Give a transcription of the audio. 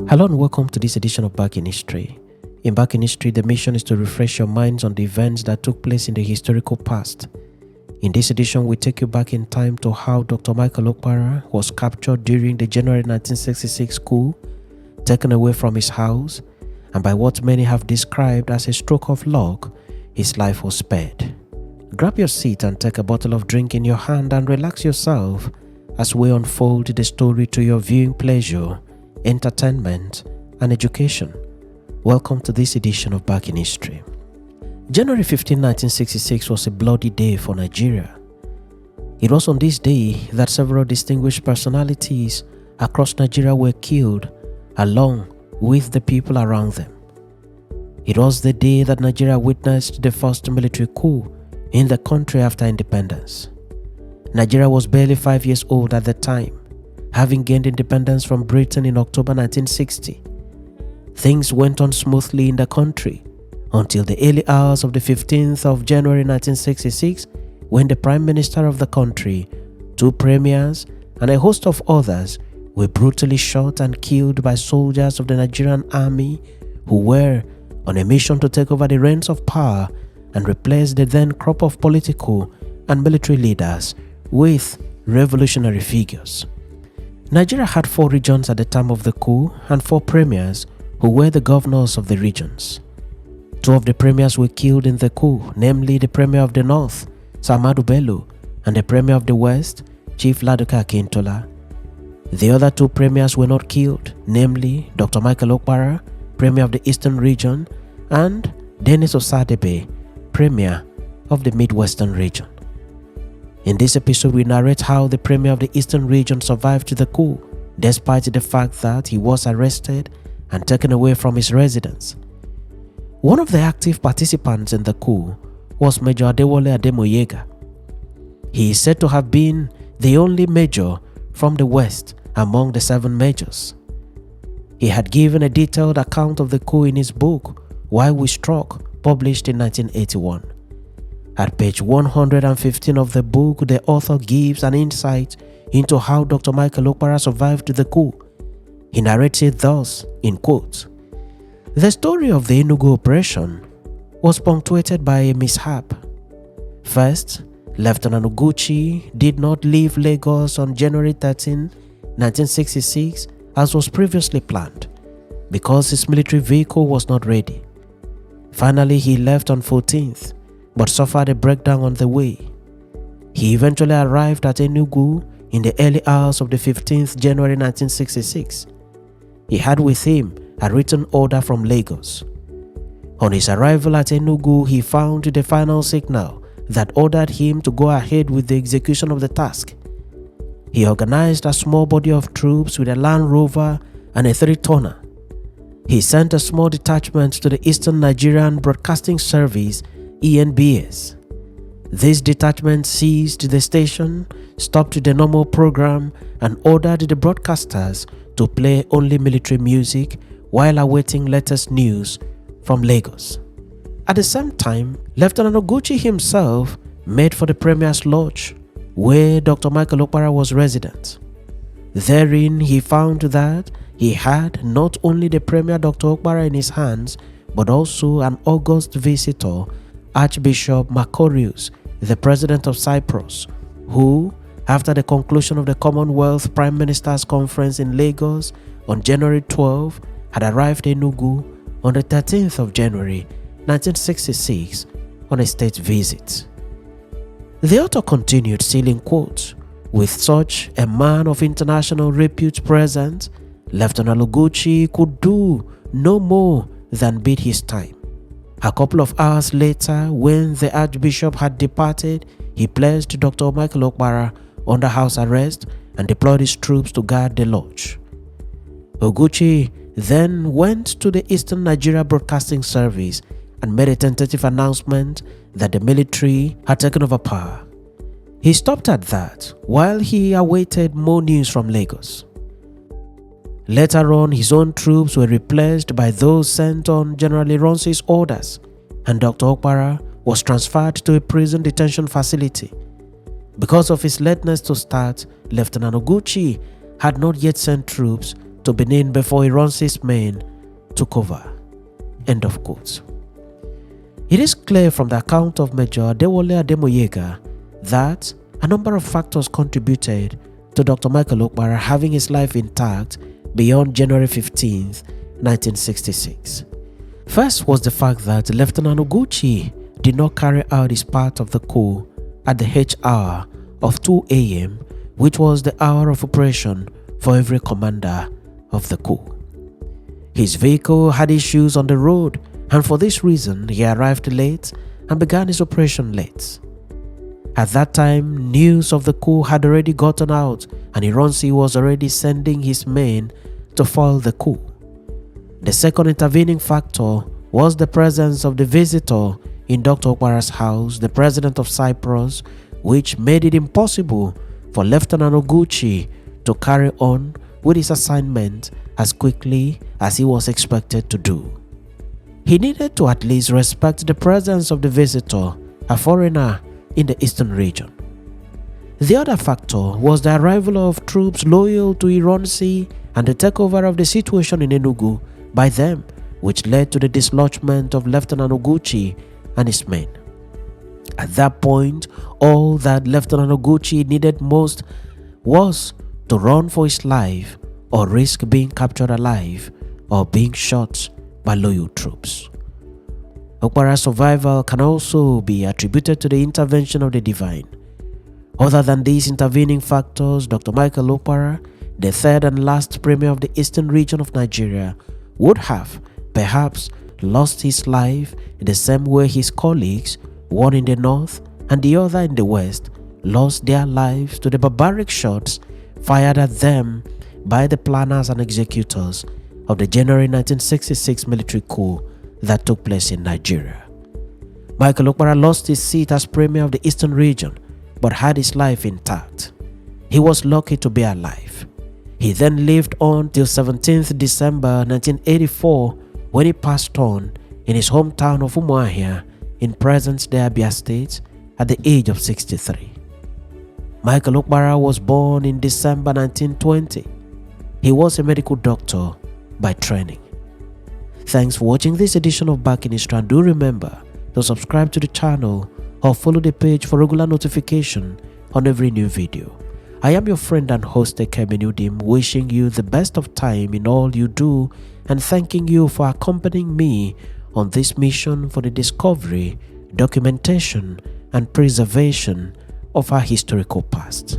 Hello and welcome to this edition of Back in History. In Back in History, the mission is to refresh your minds on the events that took place in the historical past. In this edition, we take you back in time to how Dr. Michael Okpara was captured during the January 1966 coup, taken away from his house, and by what many have described as a stroke of luck, his life was spared. Grab your seat and take a bottle of drink in your hand and relax yourself as we unfold the story to your viewing pleasure, entertainment, and education. Welcome to this edition of Back in History. January 15, 1966 was a bloody day for Nigeria. It was on this day that several distinguished personalities across Nigeria were killed along with the people around them. It was the day that Nigeria witnessed the first military coup in the country after independence. Nigeria was barely 5 years old at the time, having gained independence from Britain in October 1960. Things went on smoothly in the country until the early hours of the 15th of January 1966, when the Prime Minister of the country, two premiers, and a host of others were brutally shot and killed by soldiers of the Nigerian army who were on a mission to take over the reins of power and replace the then crop of political and military leaders with revolutionary figures. Nigeria had 4 regions at the time of the coup and 4 premiers who were the governors of the regions. 2 of the premiers were killed in the coup, namely the Premier of the North, Sir Ahmadu Bello, and the Premier of the West, Chief Ladoke Akintola. The other 2 premiers were not killed, namely Dr. Michael Okpara, Premier of the Eastern region, and Dennis Osadebe, Premier of the Midwestern region. In this episode, we narrate how the Premier of the Eastern region survived the coup, despite the fact that he was arrested and taken away from his residence. One of the active participants in the coup was Major Adewale Ademoyega. He is said to have been the only major from the West among the 7 majors. He had given a detailed account of the coup in his book, Why We Struck, published in 1981. At page 115 of the book, the author gives an insight into how Dr. Michael Okpara survived the coup. He narrates it thus, in quotes, "The story of the Enugu operation was punctuated by a mishap. First, Lieutenant Oguchi did not leave Lagos on January 13, 1966 as was previously planned, because his military vehicle was not ready. Finally, he left on 14th, but suffered a breakdown on the way. He eventually arrived at Enugu in the early hours of the 15th January 1966. He had with him a written order from Lagos. On his arrival at Enugu, he found the final signal that ordered him to go ahead with the execution of the task. He organized a small body of troops with a Land Rover and a 3-tonner. He sent a small detachment to the Eastern Nigerian Broadcasting Service, ENBS. This detachment seized the station, stopped the normal program, and ordered the broadcasters to play only military music while awaiting latest news from Lagos. At the same time, Lieutenant Oguchi himself made for the Premier's Lodge, where Dr. Michael Okpara was resident. Therein, he found that he had not only the Premier Dr. Okpara in his hands, but also an august visitor, Archbishop Makorius, the President of Cyprus, who, after the conclusion of the Commonwealth Prime Ministers Conference in Lagos on January 12, had arrived in Enugu on the 13th of January 1966 on a state visit. The author continued, still in quotes, "With such a man of international repute present, Lieutenant Oguchi could do no more than bid his time. A couple of hours later, when the Archbishop had departed, he placed Dr. Michael Okpara under house arrest and deployed his troops to guard the lodge. Oguchi then went to the Eastern Nigeria Broadcasting Service and made a tentative announcement that the military had taken over power. He stopped at that while he awaited more news from Lagos. Later on, his own troops were replaced by those sent on General Ironsi's orders, and Dr. Okpara was transferred to a prison detention facility. Because of his lateness to start, Lieutenant Oguchi had not yet sent troops to Benin before Ironsi's men took over. End of quote. It is clear from the account of Major Adewale Ademoyega that a number of factors contributed to Dr. Michael Okpara having his life intact beyond January 15, 1966. First was the fact that Lieutenant Oguchi did not carry out his part of the coup at the H hour of 2 a.m., which was the hour of operation for every commander of the coup. His vehicle had issues on the road, and for this reason he arrived late and began his operation late. At that time, news of the coup had already gotten out, and Ironsi was already sending his men to foil the coup. The second intervening factor was the presence of the visitor in Dr. Okpara's house, the president of Cyprus, which made it impossible for Lieutenant Oguchi to carry on with his assignment as quickly as he was expected to do. He needed to at least respect the presence of the visitor, a foreigner in the eastern region. The other factor was the arrival of troops loyal to Ironsi and the takeover of the situation in Enugu by them, which led to the dislodgement of Lieutenant Oguchi and his men. At that point, all that Lieutenant Oguchi needed most was to run for his life or risk being captured alive or being shot by loyal troops. Okpara's survival can also be attributed to the intervention of the divine. Other than these intervening factors, Dr. Michael Okpara, the third and last premier of the eastern region of Nigeria, would have perhaps lost his life in the same way his colleagues, one in the north and the other in the west, lost their lives to the barbaric shots fired at them by the planners and executors of the January 1966 military coup that took place in Nigeria. Michael Okpara lost his seat as premier of the eastern region but had his life intact. He was lucky to be alive. He then lived on till 17th December 1984 when he passed on in his hometown of Umuahia in present-day Abia State at the age of 63. Michael Okpara was born in December 1920. He was a medical doctor by training. Thanks for watching this edition of Back in History, and do remember to subscribe to the channel or follow the page for regular notification on every new video. I am your friend and host Ekemini, wishing you the best of time in all you do and thanking you for accompanying me on this mission for the discovery, documentation, and preservation of our historical past.